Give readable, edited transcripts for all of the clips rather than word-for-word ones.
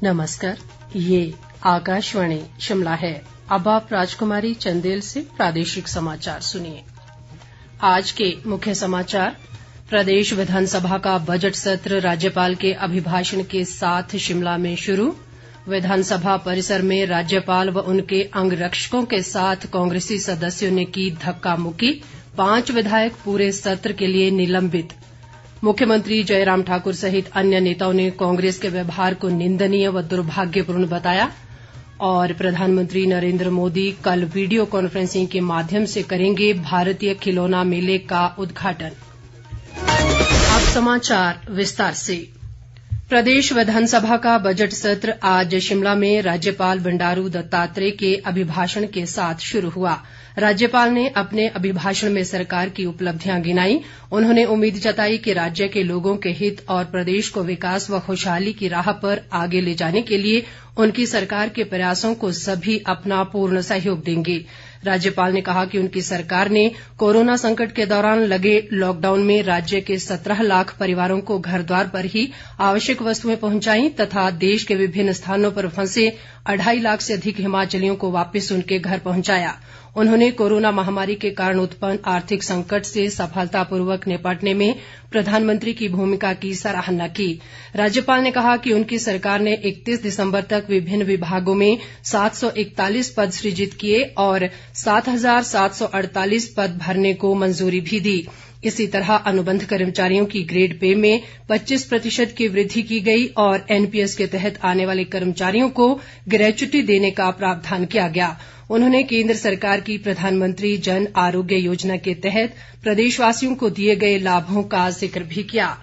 नमस्कार, ये आकाशवाणी शिमला है। अब आप राजकुमारी चंदेल से प्रादेशिक समाचार सुनिए। आज के मुख्य समाचार। प्रदेश विधानसभा का बजट सत्र राज्यपाल के अभिभाषण के साथ शिमला में शुरू। विधानसभा परिसर में राज्यपाल व उनके अंगरक्षकों के साथ कांग्रेसी सदस्यों ने की धक्का मुक्की। 5 विधायक पूरे सत्र के लिए निलंबित। मुख्यमंत्री जयराम ठाकुर सहित अन्य नेताओं ने कांग्रेस के व्यवहार को निंदनीय व दुर्भाग्यपूर्ण बताया। और प्रधानमंत्री नरेंद्र मोदी कल वीडियो कॉन्फ्रेंसिंग के माध्यम से करेंगे भारतीय खिलौना मेले का उद्घाटन। अब समाचार विस्तार से। प्रदेश विधानसभा का बजट सत्र आज शिमला में राज्यपाल बंडारू दत्तात्रेय के अभिभाषण के साथ शुरू हुआ। राज्यपाल ने अपने अभिभाषण में सरकार की उपलब्धियां गिनाई। उन्होंने उम्मीद जताई कि राज्य के लोगों के हित और प्रदेश को विकास व खुशहाली की राह पर आगे ले जाने के लिए उनकी सरकार के प्रयासों को सभी अपना पूर्ण सहयोग देंगे। राज्यपाल ने कहा कि उनकी सरकार ने कोरोना संकट के दौरान लगे लॉकडाउन में राज्य के 17 लाख परिवारों को घर द्वार पर ही आवश्यक वस्तुएं पहुंचाई तथा देश के विभिन्न स्थानों पर फंसे 2.5 लाख से अधिक हिमाचलियों को वापस उनके घर पहुंचाया। उन्होंने कोरोना महामारी के कारण उत्पन्न आर्थिक संकट से सफलतापूर्वक निपटने में प्रधानमंत्री की भूमिका की सराहना की। राज्यपाल ने कहा कि उनकी सरकार ने 31 दिसंबर तक विभिन्न विभागों में 741 पद सृजित किए और 7,748 पद भरने को मंजूरी भी दी। इसी तरह अनुबंध कर्मचारियों की ग्रेड पे में 25% की वृद्धि की गई और एनपीएस के तहत आने वाले कर्मचारियों को ग्रेच्युटी देने का प्रावधान किया गया। उन्होंने केंद्र सरकार की प्रधानमंत्री जन आरोग्य योजना के तहत प्रदेशवासियों को दिए गए लाभों का जिक्र भी किया।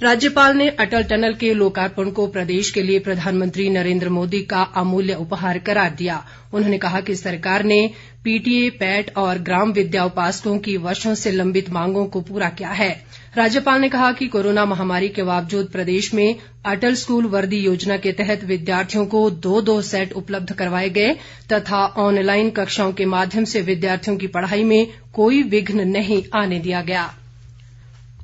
राज्यपाल ने अटल टनल के लोकार्पण को प्रदेश के लिए प्रधानमंत्री नरेंद्र मोदी का अमूल्य उपहार करार दिया। उन्होंने कहा कि सरकार ने पीटीए, पैट और ग्राम विद्या उपासकों की वर्षों से लंबित मांगों को पूरा किया है। राज्यपाल ने कहा कि कोरोना महामारी के बावजूद प्रदेश में अटल स्कूल वर्दी योजना के तहत विद्यार्थियों को 2-2 सेट उपलब्ध करवाए गए तथा ऑनलाइन कक्षाओं के माध्यम से विद्यार्थियों की पढ़ाई में कोई विघ्न नहीं आने दिया गया।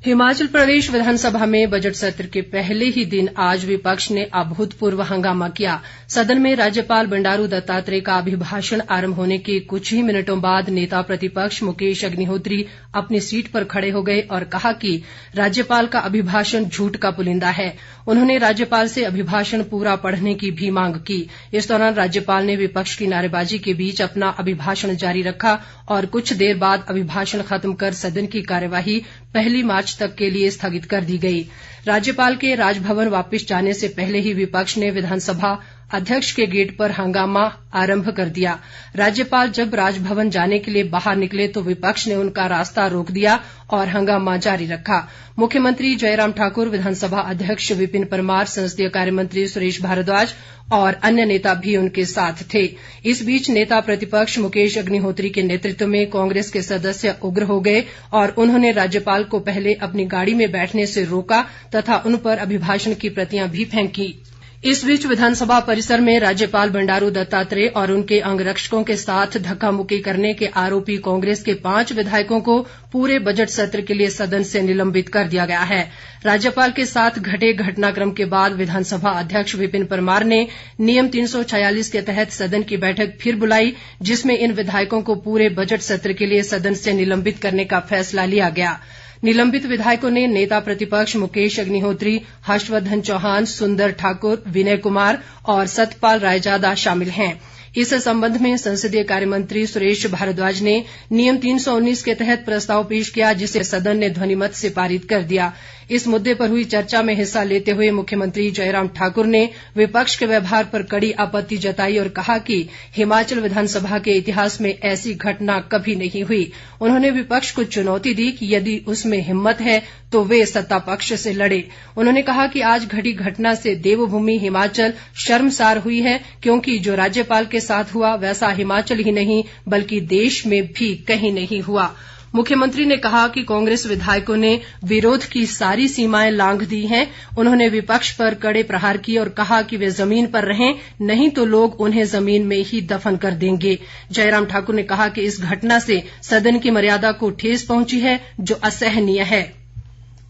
हिमाचल प्रदेश विधानसभा में बजट सत्र के पहले ही दिन आज विपक्ष ने अभूतपूर्व हंगामा किया। सदन में राज्यपाल बंडारू दत्तात्रेय का अभिभाषण आरंभ होने के कुछ ही मिनटों बाद नेता प्रतिपक्ष मुकेश अग्निहोत्री अपनी सीट पर खड़े हो गए और कहा कि राज्यपाल का अभिभाषण झूठ का पुलिंदा है। उन्होंने राज्यपाल से अभिभाषण पूरा पढ़ने की भी मांग की। इस दौरान राज्यपाल ने विपक्ष की नारेबाजी के बीच अपना अभिभाषण जारी रखा और कुछ देर बाद अभिभाषण खत्म कर सदन की कार्यवाही 1 मार्च तक के लिए स्थगित कर दी गई। राज्यपाल के राजभवन वापस जाने से पहले ही विपक्ष ने विधानसभा अध्यक्ष के गेट पर हंगामा आरंभ कर दिया। राज्यपाल जब राजभवन जाने के लिए बाहर निकले तो विपक्ष ने उनका रास्ता रोक दिया और हंगामा जारी रखा। मुख्यमंत्री जयराम ठाकुर, विधानसभा अध्यक्ष विपिन परमार, संसदीय कार्य मंत्री सुरेश भारद्वाज और अन्य नेता भी उनके साथ थे। इस बीच नेता प्रतिपक्ष मुकेश अग्निहोत्री के नेतृत्व में कांग्रेस के सदस्य उग्र हो गए और उन्होंने राज्यपाल को पहले अपनी गाड़ी में बैठने से रोका तथा उन पर अभिभाषण की प्रतियां भी फेंकी। इस बीच विधानसभा परिसर में राज्यपाल बंडारू दत्तात्रेय और उनके अंगरक्षकों के साथ धक्का मुक्की करने के आरोपी कांग्रेस के 5 विधायकों को पूरे बजट सत्र के लिए सदन से निलंबित कर दिया गया है। राज्यपाल के साथ घटे घटनाक्रम के बाद विधानसभा अध्यक्ष विपिन परमार ने नियम 346 के तहत सदन की बैठक फिर बुलाई, जिसमें इन विधायकों को पूरे बजट सत्र के लिए सदन से निलंबित करने का फैसला लिया गया। निलंबित विधायकों ने नेता प्रतिपक्ष मुकेश अग्निहोत्री, हर्षवर्धन चौहान, सुंदर ठाकुर, विनय कुमार और सतपाल रायजादा शामिल हैं। इस संबंध में संसदीय कार्य मंत्री सुरेश भारद्वाज ने नियम 319 के तहत प्रस्ताव पेश किया, जिसे सदन ने ध्वनिमत से पारित कर दिया। इस मुद्दे पर हुई चर्चा में हिस्सा लेते हुए मुख्यमंत्री जयराम ठाकुर ने विपक्ष के व्यवहार पर कड़ी आपत्ति जताई और कहा कि हिमाचल विधानसभा के इतिहास में ऐसी घटना कभी नहीं हुई। उन्होंने विपक्ष को चुनौती दी कि यदि उसमें हिम्मत है तो वे सत्ता पक्ष से लड़े। उन्होंने कहा कि आज घटी घटना से देवभूमि हिमाचल शर्मसार हुई है, क्योंकि जो राज्यपाल के साथ हुआ वैसा हिमाचल ही नहीं बल्कि देश में भी कहीं नहीं हुआ। मुख्यमंत्री ने कहा कि कांग्रेस विधायकों ने विरोध की सारी सीमाएं लांघ दी हैं। उन्होंने विपक्ष पर कड़े प्रहार किए और कहा कि वे जमीन पर रहें, नहीं तो लोग उन्हें जमीन में ही दफन कर देंगे। जयराम ठाकुर ने कहा कि इस घटना से सदन की मर्यादा को ठेस पहुंची है, जो असहनीय है।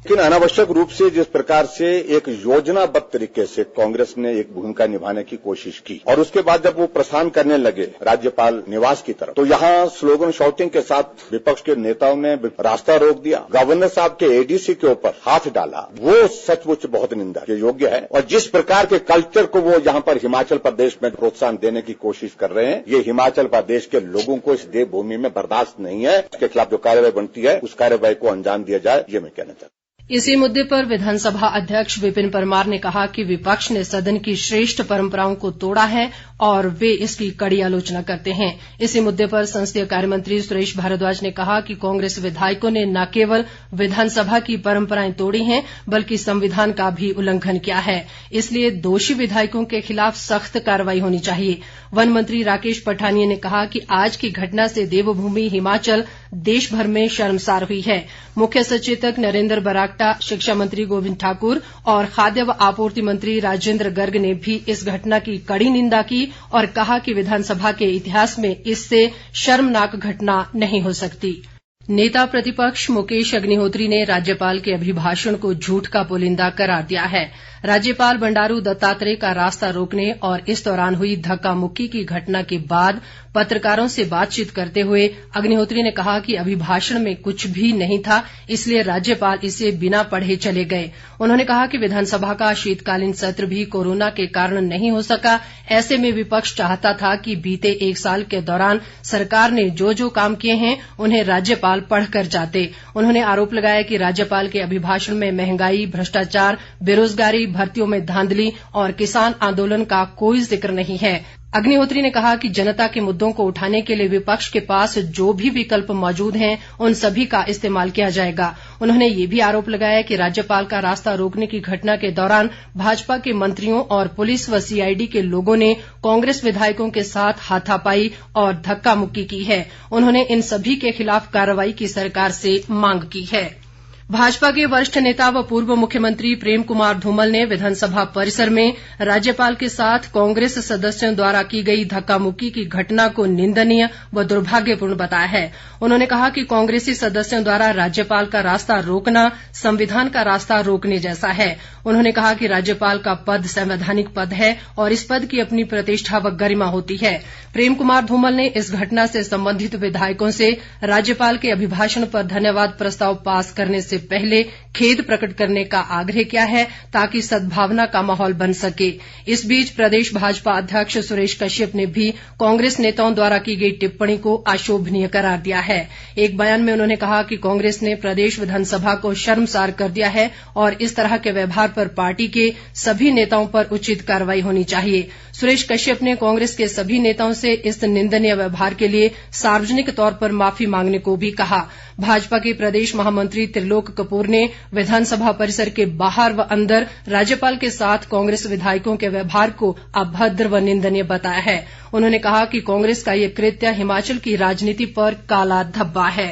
लेकिन अनावश्यक रूप से जिस प्रकार से एक योजनाबद्ध तरीके से कांग्रेस ने एक भूमिका निभाने की कोशिश की और उसके बाद जब वो प्रस्थान करने लगे राज्यपाल निवास की तरफ, तो यहाँ स्लोगन शॉटिंग के साथ विपक्ष के नेताओं ने रास्ता रोक दिया, गवर्नर साहब के एडीसी के ऊपर हाथ डाला। वो सचमुच बहुत निंदा के योग्य है और जिस प्रकार के कल्चर को वो यहाँ पर हिमाचल प्रदेश में प्रोत्साहन देने की कोशिश कर रहे हैं, ये हिमाचल प्रदेश के लोगों को इस देवभूमि में बर्दाश्त नहीं है। इसके खिलाफ जो कार्रवाई बनती है उस कार्रवाई को अंजाम दिया जाए, ये मैं कहना चाहता हूँ। इसी मुद्दे पर विधानसभा अध्यक्ष विपिन परमार ने कहा कि विपक्ष ने सदन की श्रेष्ठ परंपराओं को तोड़ा है और वे इसकी कड़ी आलोचना करते हैं। इसी मुद्दे पर संसदीय कार्य मंत्री सुरेश भारद्वाज ने कहा कि कांग्रेस विधायकों ने न केवल विधानसभा की परंपराएं तोड़ी हैं बल्कि संविधान का भी उल्लंघन किया है। इसलिए दोषी विधायकों के खिलाफ सख्त कार्रवाई होनी चाहिए। वन मंत्री राकेश पठानिया ने कहा कि आज की घटना से देवभूमि हिमाचल देश भर में शर्मसार हुई है। मुख्य सचेतक नरेंद्र बरागटा, शिक्षा मंत्री गोविंद ठाकुर और खाद्य व आपूर्ति मंत्री राजेंद्र गर्ग ने भी इस घटना की कड़ी निंदा की और कहा कि विधानसभा के इतिहास में इससे शर्मनाक घटना नहीं हो सकती। नेता प्रतिपक्ष मुकेश अग्निहोत्री ने राज्यपाल के अभिभाषण को झूठ का पुलिंदा करार दिया है। राज्यपाल बंडारू दत्तात्रेय का रास्ता रोकने और इस दौरान हुई धक्का मुक्की की घटना के बाद पत्रकारों से बातचीत करते हुए अग्निहोत्री ने कहा कि अभिभाषण में कुछ भी नहीं था, इसलिए राज्यपाल इसे बिना पढ़े चले गए। उन्होंने कहा कि विधानसभा का शीतकालीन सत्र भी कोरोना के कारण नहीं हो सका। ऐसे में विपक्ष चाहता था कि बीते 1 साल के दौरान सरकार ने जो जो काम किए हैं उन्हें राज्यपाल पढ़कर जाते। उन्होंने आरोप लगाया कि राज्यपाल के अभिभाषण में महंगाई, भ्रष्टाचार, बेरोजगारी, भर्तियों में धांधली और किसान आंदोलन का कोई जिक्र नहीं है। अग्निहोत्री ने कहा कि जनता के मुद्दों को उठाने के लिए विपक्ष के पास जो भी विकल्प मौजूद हैं उन सभी का इस्तेमाल किया जाएगा। उन्होंने ये भी आरोप लगाया कि राज्यपाल का रास्ता रोकने की घटना के दौरान भाजपा के मंत्रियों और पुलिस व सीआईडी के लोगों ने कांग्रेस विधायकों के साथ हाथापाई और धक्का मुक्की की है। उन्होंने इन सभी के खिलाफ कार्रवाई की सरकार से मांग की है। भाजपा के वरिष्ठ नेता व पूर्व मुख्यमंत्री प्रेम कुमार धूमल ने विधानसभा परिसर में राज्यपाल के साथ कांग्रेस सदस्यों द्वारा की गई धक्का मुक्की की घटना को निंदनीय व दुर्भाग्यपूर्ण बताया है। उन्होंने कहा कि कांग्रेसी सदस्यों द्वारा राज्यपाल का रास्ता रोकना संविधान का रास्ता रोकने जैसा है। उन्होंने कहा कि राज्यपाल का पद संवैधानिक पद है और इस पद की अपनी प्रतिष्ठा व गरिमा होती है। प्रेम कुमार धूमल ने इस घटना से संबंधित विधायकों से राज्यपाल के अभिभाषण पर धन्यवाद प्रस्ताव पास करने से पहले खेद प्रकट करने का आग्रह किया है ताकि सद्भावना का माहौल बन सके। इस बीच प्रदेश भाजपा अध्यक्ष सुरेश कश्यप ने भी कांग्रेस नेताओं द्वारा की गई टिप्पणी को अशोभनीय करार दिया है। एक बयान में उन्होंने कहा कि कांग्रेस ने प्रदेश विधानसभा को शर्मसार कर दिया है और इस तरह के व्यवहार पर पार्टी के सभी नेताओं पर उचित कार्रवाई होनी चाहिए। सुरेश कश्यप ने कांग्रेस के सभी नेताओं से इस निंदनीय व्यवहार के लिए सार्वजनिक तौर पर माफी मांगने को भी कहा। भाजपा के प्रदेश महामंत्री त्रिलोक कपूर ने विधानसभा परिसर के बाहर व अंदर राज्यपाल के साथ कांग्रेस विधायकों के व्यवहार को अभद्र व निंदनीय बताया है। उन्होंने कहा कि कांग्रेस का ये कृत्य हिमाचल की राजनीति पर काला धब्बा है।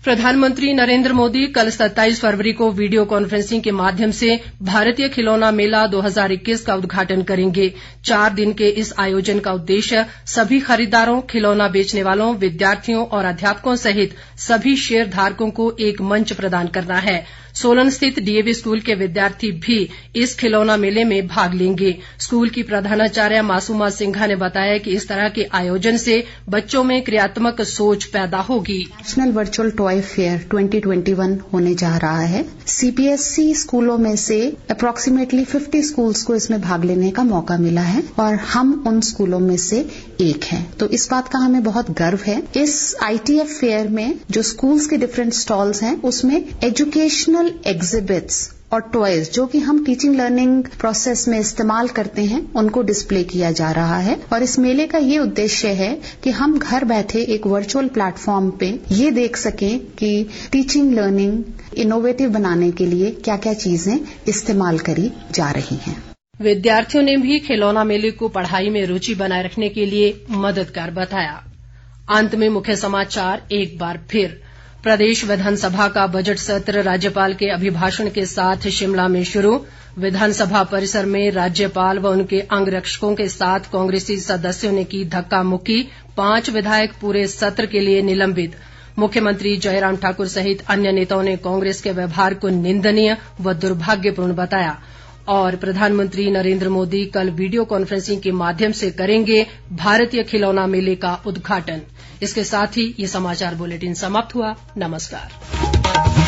प्रधानमंत्री नरेंद्र मोदी कल 27 फरवरी को वीडियो कॉन्फ्रेंसिंग के माध्यम से भारतीय खिलौना मेला 2021 का उद्घाटन करेंगे। 4 दिन के इस आयोजन का उद्देश्य सभी खरीदारों, खिलौना बेचने वालों, विद्यार्थियों और अध्यापकों सहित सभी शेयर धारकों को एक मंच प्रदान करना है। सोलन स्थित डीएवी स्कूल के विद्यार्थी भी इस खिलौना मेले में भाग लेंगे। स्कूल की प्रधानाचार्य मासूमा सिंघा ने बताया कि इस तरह के आयोजन से बच्चों में क्रियात्मक सोच पैदा होगी। नेशनल वर्चुअल टॉय फेयर 2021 होने जा रहा है। सीबीएसई स्कूलों में से अप्रोक्सीमेटली 50 स्कूल्स को इसमें भाग लेने का मौका मिला है और हम उन स्कूलों में से एक हैं। तो इस बात का हमें बहुत गर्व है। इस आईटीएफ फेयर में जो स्कूल्स के डिफरेंट स्टॉल्स हैं उसमें एजुकेशनल एग्जिबिट्स और टॉयज जो कि हम टीचिंग लर्निंग प्रोसेस में इस्तेमाल करते हैं उनको डिस्प्ले किया जा रहा है। और इस मेले का ये उद्देश्य है कि हम घर बैठे एक वर्चुअल प्लेटफॉर्म पे ये देख सकें कि टीचिंग लर्निंग इनोवेटिव बनाने के लिए क्या क्या चीजें इस्तेमाल करी जा रही हैं। विद्यार्थियों ने भी खिलौना मेले को पढ़ाई में रुचि बनाए रखने के लिए मददगार बताया। अंत में मुख्य समाचार एक बार फिर। प्रदेश विधानसभा का बजट सत्र राज्यपाल के अभिभाषण के साथ शिमला में शुरू। विधानसभा परिसर में राज्यपाल व उनके अंगरक्षकों के साथ कांग्रेसी सदस्यों ने की धक्का मुक्की। 5 विधायक पूरे सत्र के लिए निलंबित। मुख्यमंत्री जयराम ठाकुर सहित अन्य नेताओं ने कांग्रेस के व्यवहार को निंदनीय व दुर्भाग्यपूर्ण बताया। और प्रधानमंत्री नरेंद्र मोदी कल वीडियो कॉन्फ्रेंसिंग के माध्यम से करेंगे भारतीय खिलौना मेले का उद्घाटन। इसके साथ ही ये समाचार बुलेटिन समाप्त हुआ। नमस्कार।